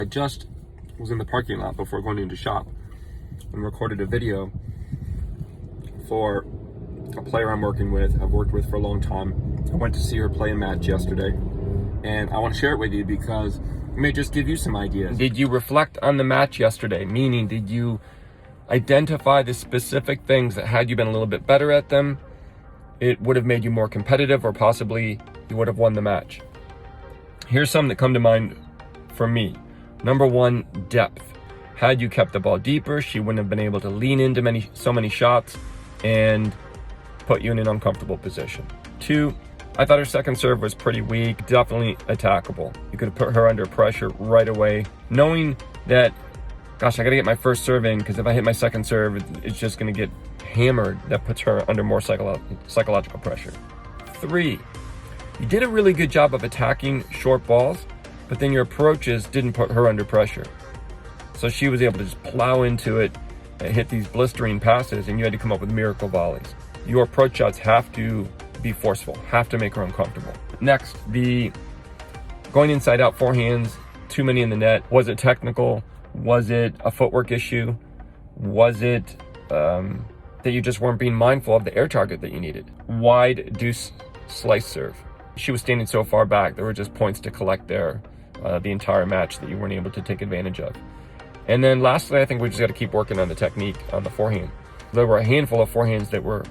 I just was in the parking lot before going into shop and recorded a video for a player I'm working with, I've worked with for a long time. I went to see her play a match yesterday, and I want to share it with you because it may just give you some ideas. Did you reflect on the match yesterday? Meaning, did you identify the specific things that had you been a little bit better at them, it would have made you more competitive, or possibly you would have won the match? Here's some that come to mind for me. Number one, depth. Had you kept the ball deeper, she wouldn't have been able to lean into so many shots and put you in an uncomfortable position. Two, I thought her second serve was pretty weak, definitely attackable. You could have put her under pressure right away, knowing that, gosh, I gotta get my first serve in, because if I hit my second serve, it's just gonna get hammered. That puts her under more psychological pressure. Three, you did a really good job of attacking short balls, but then your approaches didn't put her under pressure. So she was able to just plow into it and hit these blistering passes, and you had to come up with miracle volleys. Your approach shots have to be forceful, have to make her uncomfortable. Next, the going inside out forehands, too many in the net. Was it technical? Was it a footwork issue? Was it that you just weren't being mindful of the air target that you needed? Wide deuce slice serve. She was standing so far back, there were just points to collect there the entire match that you weren't able to take advantage of. And then lastly, I think we just got to keep working on the technique on the forehand. There were a handful of forehands that were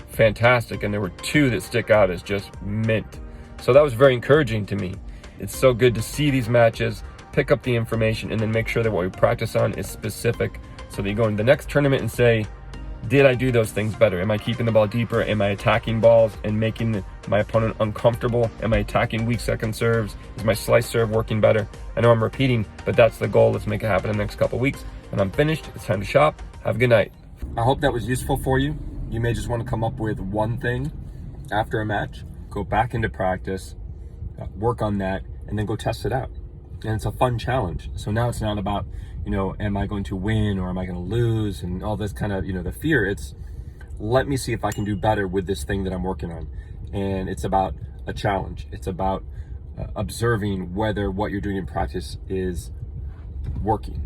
fantastic, and there were two that stick out as just mint. So that was very encouraging to me. It's so good to see these matches, pick up the information, and then make sure that what we practice on is specific, so that you go into the next tournament and say, did I do those things better? Am I keeping the ball deeper? Am I attacking balls and making my opponent uncomfortable? Am I attacking weak second serves? Is my slice serve working better? I know I'm repeating, but that's the goal. Let's make it happen in the next couple of weeks. When I'm finished, it's time to shop. Have a good night. I hope that was useful for you. You may just want to come up with one thing after a match, go back into practice, work on that, and then go test it out. And it's a fun challenge. So now it's not about, am I going to win or am I going to lose and all this kind of, the fear. It's, let me see if I can do better with this thing that I'm working on. And it's about a challenge. It's about observing whether what you're doing in practice is working.